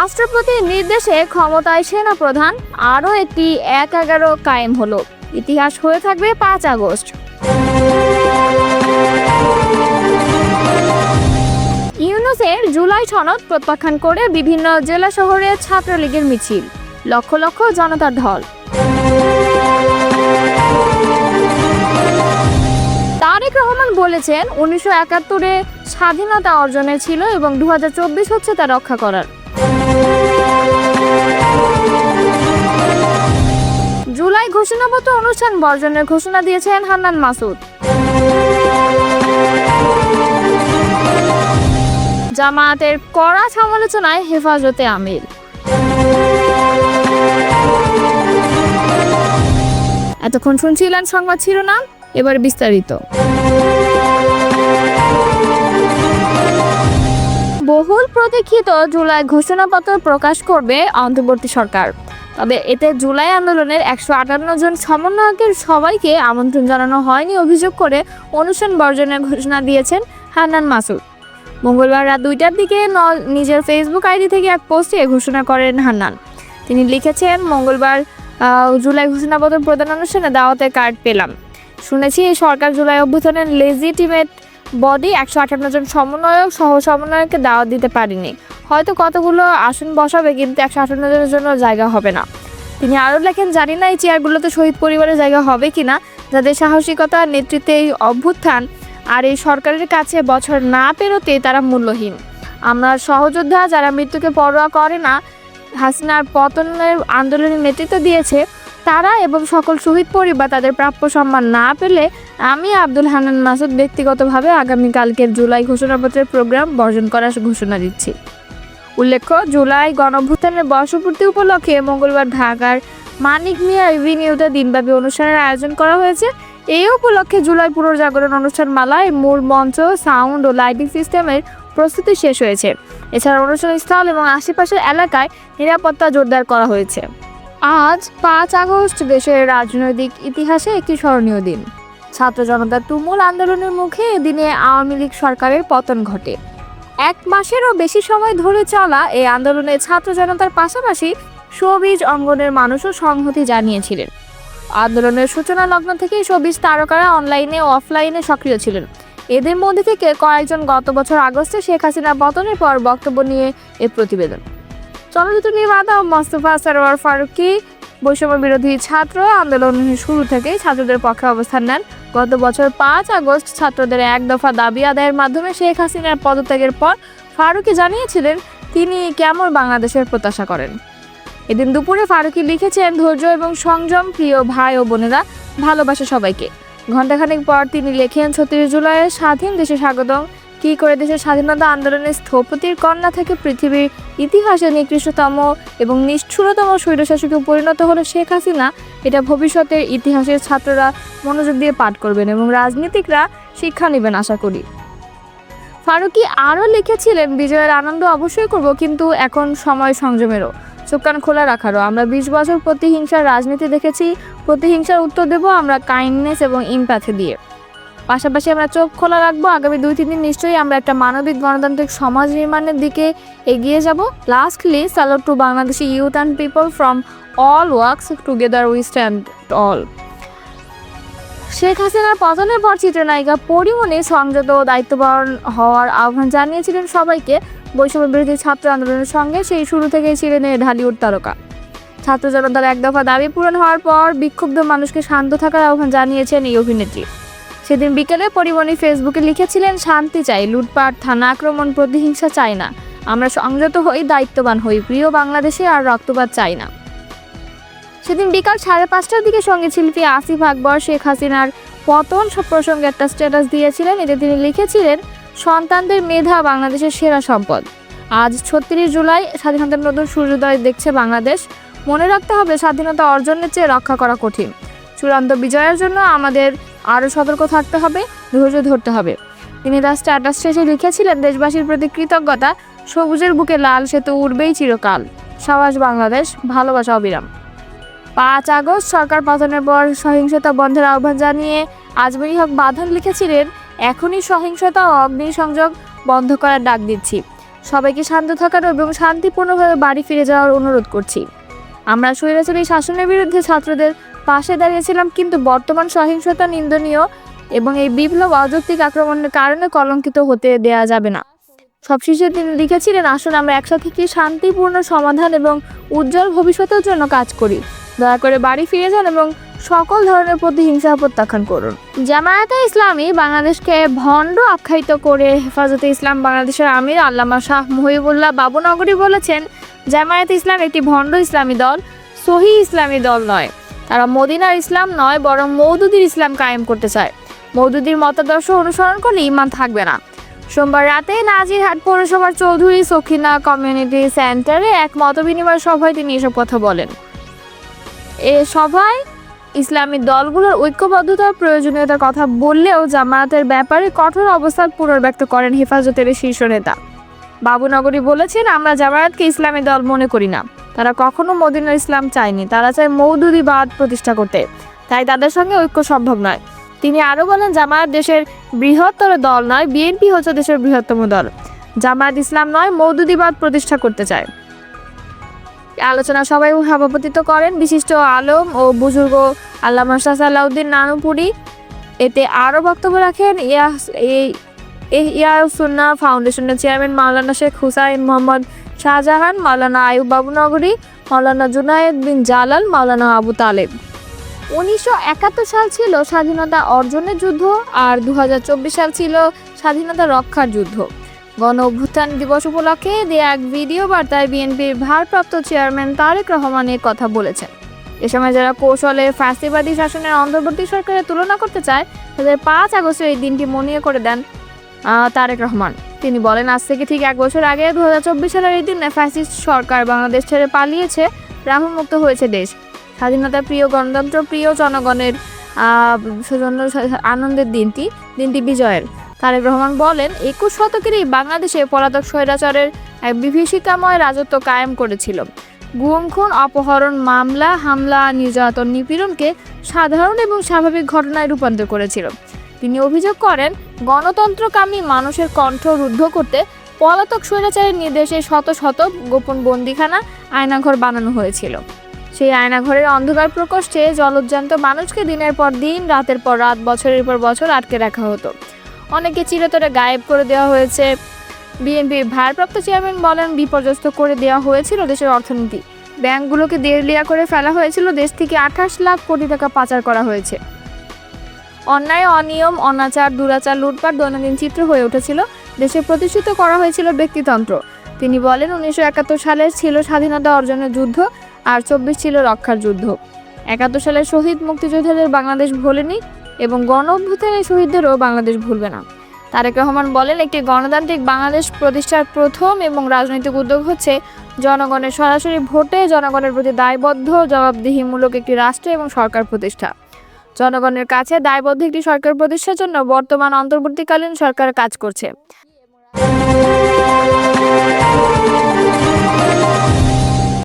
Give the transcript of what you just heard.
রাষ্ট্রপতির নির্দেশে ক্ষমতায় সেনাপ্রধান আরও একটি ১/১১ কায়েম হলো। ইতিহাস হয়ে থাকবে ৫ আগস্ট। ইউনূসের জুলাই সনদ প্রত্যাখ্যান করে বিভিন্ন জেলা শহরে ছাত্রলীগের মিছিল, লক্ষ লক্ষ জনতার ঢল। তারেক রহমান বলেছেন ১৯৭১-এ স্বাধীনতা অর্জনের ছিল এবং ২০২৪ হচ্ছে তা রক্ষা করার। জুলাই ঘোষণাপত্র অনুষ্ঠান বর্জনের ঘোষণা দিয়েছেন হান্নান মাসুদ। জামায়াতের কড়া সমালোচনায় হেফাজতে আমির। এতক্ষণ শুনছিলেন সংবাদ শিরোনাম, এবার বিস্তারিত। বহুল প্রতীক্ষিত জুলাই ঘোষণাপত্র প্রকাশ করবে অন্তর্বর্তী সরকার। তবে এতে জুলাই আন্দোলনের ১৫৮ জন সমন্বয়কের সবাইকে আমন্ত্রণ জানানো হয়নি অভিযোগ করে অনুষ্ঠান বর্জনের ঘোষণা দিয়েছেন হান্নান মাসুদ। মঙ্গলবার রাত ২টার দিকে নিজের ফেসবুক আইডি থেকে এক পোস্টে ঘোষণা করেন হান্নান। তিনি লিখেছেন, মঙ্গলবার জুলাই ঘোষণাপত্র প্রদান অনুষ্ঠানে দাওয়াতের কার্ড পেলাম। শুনেছি এই সরকার জুলাই অভ্যুত্থানের লেজিটিমেট বডি ১৫৮ জন সমন্বয়ক সহ সমন্বয়ককে দাওয়াত দিতে পারেনি। হয়তো কতগুলো আসন বসাবে, কিন্তু ১৫৮ জনের জন্য জায়গা হবে না। তিনি আরও লেখেন, জানি না এই চেয়ারগুলোতে শহীদ পরিবারের জায়গা হবে কিনা, যাদের সাহসিকতা, নেতৃত্বে এই অভ্যুত্থান আর এই সরকারের কাছে বছর না পেরোতে তারা মূল্যহীন। আমরা সহযোদ্ধা, যারা মৃত্যুকে পরোয়া করে না, হাসিনার পতনের আন্দোলনে নেতৃত্ব দিয়েছে, তারা এবং সকল শহীদ পরিবার তাদের প্রাপ্য সম্মান না পেলে আমি আব্দুল হান্নান মাসুদ ব্যক্তিগতভাবে আগামীকালকের জুলাই ঘোষণাপত্রের প্রোগ্রাম বর্জন করার ঘোষণা দিচ্ছি। উল্লেখ্য, জুলাই গণঅভ্যুত্থানের বর্ষপূর্তি উপলক্ষে মঙ্গলবার ঢাকার মানিক মিয়া এভিনিউতে দিনব্যাপী অনুষ্ঠানের আয়োজন করা হয়েছে। এই উপলক্ষে জুলাই পুনর্জাগরণ অনুষ্ঠান মালায় মূল মঞ্চ, সাউন্ড ও লাইটিং সিস্টেমের প্রস্তুতি শেষ হয়েছে। এছাড়া অনুষ্ঠানস্থল এবং আশেপাশের এলাকায় নিরাপত্তা জোরদার করা হয়েছে। আজ ৫ আগস্ট দেশের রাজনৈতিক ইতিহাসে একটি স্মরণীয় দিন। ছাত্র জনতার তুমুল আন্দোলনের মুখে এদিনে আওয়ামী লীগ সরকারের পতন ঘটে। ১ মাসেরও বেশি সময় ধরে চলা এই আন্দোলনে ছাত্র জনতার পাশাপাশি শোবিজ অঙ্গনের মানুষও সংহতি জানিয়েছিলেন। আন্দোলনের সূচনা লগ্ন থেকেই শোবিজ তারকারা অনলাইনে ও অফলাইনে সক্রিয় ছিলেন। এদের মধ্যে থেকে কয়েকজন গত বছর আগস্টে শেখ হাসিনা পতনের পর বক্তব্য নিয়ে এ প্রতিবেদন। চলচ্চিত্র নির্মাতা মোস্তফা সরোয়ার ফারুকী বৈষম্য বিরোধী ছাত্র আন্দোলনের শুরু থেকেই ছাত্রদের পক্ষে অবস্থান নেন। গত বছর ৫ আগস্ট ছাত্রদের এক দফা দাবি আদায়ের মাধ্যমে শেখ হাসিনার পদত্যাগের পর ফারুকী জানিয়েছিলেন তিনি কেমন বাংলাদেশের প্রত্যাশা করেন। এদিন দুপুরে ফারুকী লিখেছেন, ধৈর্য এবং সংযম, প্রিয় ভাই ও বোনেরা, ভালোবাসা সবাইকে। ঘণ্টাখানেক পর তিনি লেখেন, ৩৬ জুলাইয়ের স্বাধীন দেশে স্বাগতম। কী করে দেশের স্বাধীনতা আন্দোলনের স্থপতির কন্যা থেকে পৃথিবীর ইতিহাসে নিকৃষ্টতম এবং নিষ্ঠুরতম স্বৈরশাসকে পরিণত হলো শেখ হাসিনা, এটা ভবিষ্যতের ইতিহাসের ছাত্ররা মনোযোগ দিয়ে পাঠ করবেন এবং রাজনীতিকরা শিক্ষা নেবেন আশা করি। ফারুকী আরও লিখেছিলেন, বিজয়ের আনন্দ অবশ্যই করব, কিন্তু এখন সময় সংযমেরও, চোখ কান খোলা রাখারও। আমরা ২০ বছর প্রতিহিংসার রাজনীতি দেখেছি, প্রতিহিংসার উত্তর দেব আমরা কাইন্ডনেস এবং ইমপ্যাথি দিয়ে। পাশাপাশি আমরা চোখ খোলা রাখবো, আগামী ২-৩ দিন নিশ্চয়ই আমরা একটা মানবিক গণতান্ত্রিক সমাজ নির্মাণের দিকে এগিয়ে যাব। Lastly, salute to Bangladeshi youth and people from all works, together we stand all. Sheikh হাসিনার পতনের পর চিত্রনায়িকা পরীমণি সংযত ও দায়িত্ববান হওয়ার আহ্বান জানিয়েছিলেন সবাইকে। বৈষম্য বিরোধী ছাত্র আন্দোলনের সঙ্গে সেই শুরু থেকেই ছিলেন এই ঢালিউড তারকা। ছাত্র জনতার এক দফা দাবি পূরণ হওয়ার পর বিক্ষুব্ধ মানুষকে শান্ত থাকার আহ্বান জানিয়েছেন এই অভিনেত্রী। সেদিন বিকেলে পরীমণি ফেসবুকে লিখেছিলেন, শান্তি চাই, লুটপাট, থানা আক্রমণ, প্রতিহিংসা চাই না। আমরা সংযত হই, দায়িত্ববান হই, প্রিয় বাংলাদেশে আর রক্তপাত চাই না। সেদিন বিকাল 5:30টার দিকে সঙ্গীত শিল্পী আসিফ আকবর শেখ হাসিনার পতন প্রসঙ্গে একটা স্ট্যাটাস দিয়েছিলেন। এতে তিনি লিখেছিলেন, সন্তানদের মেধা বাংলাদেশের সেরা সম্পদ। আজ ৩৬ জুলাই, স্বাধীনতার নতুন সূর্যোদয় দেখছে বাংলাদেশ। মনে রাখতে হবে, স্বাধীনতা অর্জনের চেয়ে রক্ষা করা কঠিন। চূড়ান্ত বিজয়ের জন্য আমাদের আরও সতর্ক থাকতে হবে, ধৈর্য ধরতে হবে। তিনি তার স্ট্যাটাস শেষে লিখেছিলেন, দেশবাসীর প্রতি কৃতজ্ঞতা, সবুজের বুকে লাল সেতু উড়বেই চিরকাল। সাবাস বাংলাদেশ, ভালোবাসা অবিরাম। ৫ আগস্ট সরকার পতনের পর সহিংসতা বন্ধের আহ্বান জানিয়ে আজমেরী হক বাঁধন লিখেছিলেন, এখনই সহিংসতা ও অগ্নিসংযোগ বন্ধ করার ডাক দিচ্ছি। সবাইকে শান্ত থাকার এবং শান্তিপূর্ণভাবে বাড়ি ফিরে যাওয়ার অনুরোধ করছি। আমরা স্বৈরাচারী শাসনের বিরুদ্ধে ছাত্রদের পাশে দাঁড়িয়েছিলাম, কিন্তু বর্তমান সহিংসতা নিন্দনীয় এবং এই বিপ্লব অযৌক্তিক আক্রমণের কারণে কলঙ্কিত হতে দেয়া যাবে না। সবশেষে তিনি লিখেছিলেন, আসুন আমরা একসাথে কি শান্তিপূর্ণ সমাধান এবং উজ্জ্বল ভবিষ্যতের জন্য কাজ করি। দয়া করে বাড়ি ফিরে যান এবং সকল ধরনের প্রতিহিংসা প্রত্যাখ্যান করুন। জামায়াতে ইসলামী বাংলাদেশকে ভণ্ড আখ্যায়িত করে হেফাজতে ইসলাম বাংলাদেশের আমির আল্লামা শাহ মুহিবুল্লাহ বাবুনগরী বলেছেন, জামায়াতে ইসলাম একটি ভণ্ড ইসলামী দল, সহি ইসলামী দল নয়। তারা মদিনার ইসলাম নয়, বরং মওদুদির ইসলাম কায়েম করতে চায়। মওদুদির মতাদর্শ অনুসরণ করলে ঈমান থাকবে না। সোমবার রাতে নাজিরহাট পৌরসভার চৌধুরী সখিনা কমিউনিটি সেন্টারে এক মতবিনিময় সভায় তিনি এসব কথা বলেন। এ সভায় ইসলামী দলগুলোর ঐক্যবদ্ধতার প্রয়োজনীয়তার কথা বললেও জামায়াতের ব্যাপারে কঠোর অবস্থান পুনর্ব্যক্ত করেন হেফাজতের শীর্ষ নেতা। বাবুনগরী বলেছেন, আমরা জামায়াতকে ইসলামী দল মনে করি না। তারা কখনো মদিনার ইসলাম চায়নি, তারা চায় মওদুদিবাদ প্রতিষ্ঠা করতে, তাই তাদের সঙ্গে ঐক্য সম্ভব নয়। তিনি আরও বলেন, জামায়াত দেশের বৃহত্তর দল নয়, বিএনপি হচ্ছে দেশের বৃহত্তম দল। জামায়াত ইসলাম নয়, মওদুদিবাদ প্রতিষ্ঠা করতে চায়। আলোচনা সভায় সভাপতিত্ব করেন বিশিষ্ট আলেম ও বুজুর্গ আল্লামা শাহ সালাউদ্দিন নানুপুরি। এতে আরও বক্তব্য রাখেন ইহইয়া-উস-সুন্নাহ ফাউন্ডেশনের চেয়ারম্যান মাওলানা শেখ হুসাইন মোহাম্মদ শাহজাহান, মাওলানা আইয়ুব বাবুনগরী, মাওলানা জুনায়েদ বিন জালাল, মাওলানা আবু তালেব। 1971 সাল ছিল স্বাধীনতা অর্জনের যুদ্ধ, আর 2024 সাল ছিল স্বাধীনতা রক্ষার যুদ্ধ। গণ অভ্যুত্থান দিবস উপলক্ষে দেয়া এক ভিডিও বার্তায় বিএনপির ভারপ্রাপ্ত চেয়ারম্যান তারেক রহমান এ কথা বলেছেন। এ সময় যারা কৌশলে ফ্যাসিবাদী শাসনের অন্তর্বর্তী সরকারের তুলনা করতে চায়, তাদের 5 আগস্টের এই দিনটি মনে করে দেন তারেক রহমান। তিনি বলেন, আজ থেকে ঠিক 1 বছর আগে 2024 সালের এই দিনে ফ্যাসিস্ট সরকার বাংলাদেশ ছেড়ে পালিয়েছে, রাহুমুক্ত হয়েছে দেশ। স্বাধীনতা প্রিয়, গণতন্ত্র প্রিয় জনগণের সেজন্য আনন্দের দিনটি বিজয়ের। তারেক রহমান বলেন, 21 শতকের এই বাংলাদেশে পলাতক স্বৈরাচারের এক বিভীষিকাময় রাজত্ব কায়েম করেছিল। গুম, খুন, অপহরণ, মামলা, হামলা, নির্যাতন, নিপীড়নকে সাধারণ এবং স্বাভাবিক ঘটনায় রূপান্তর করেছিল। তিনি অভিযোগ করেন, গণতন্ত্রকামী মানুষের কণ্ঠ রুদ্ধ করতে পলাতক স্বৈরাচারের নির্দেশে শত শত গোপন বন্দিখানা, আয়নাঘর বানানো হয়েছিল। সেই আয়নাঘরের অন্ধকার প্রকোষ্ঠে জলজ্জান্ত মানুষকে দিনের পর দিন, রাতের পর রাত, বছরের পর বছর আটকে রাখা হতো। অনেকে চিরতরে গায়েব করে দেওয়া হয়েছে। বিএনপির ভারপ্রাপ্ত চেয়ারম্যান বলেন, বিপর্যস্ত করে দেওয়া হয়েছিল দেশের অর্থনীতি। ব্যাংকগুলোকে দেউলিয়া করে ফেলা হয়েছিল। দেশ থেকে 28 লাখ কোটি টাকা পাচার করা হয়েছে। অন্যায়, অনিয়ম, অনাচার, দুরাচার, লুটপাট দৈনন্দিন চিত্র হয়ে উঠেছিল। দেশে প্রতিষ্ঠিত করা হয়েছিল ব্যক্তিতন্ত্র। তিনি বলেন, 1971 সালে ছিল স্বাধীনতা অর্জনের যুদ্ধ, আর 24 ছিল রক্ষার যুদ্ধ। 71 সালের শহীদ মুক্তিযোদ্ধাদের বাংলাদেশ ভোলেনি এবং গণ অভ্যুত্থানের শহীদদেরও বাংলাদেশ ভুলবে না। তারেক রহমান বলেন, একটি গণতান্ত্রিক বাংলাদেশ প্রতিষ্ঠার প্রথম এবং রাজনৈতিক উদ্যোগ হচ্ছে জনগণের সরাসরি ভোটে জনগণের প্রতি দায়বদ্ধ, জবাবদিহিমূলক একটি রাষ্ট্র এবং সরকার প্রতিষ্ঠা। জনগণের কাছে দায়বদ্ধ একটি সরকার প্রতিষ্ঠার জন্য বর্তমান অন্তর্বর্তীকালীন সরকার কাজ করছে।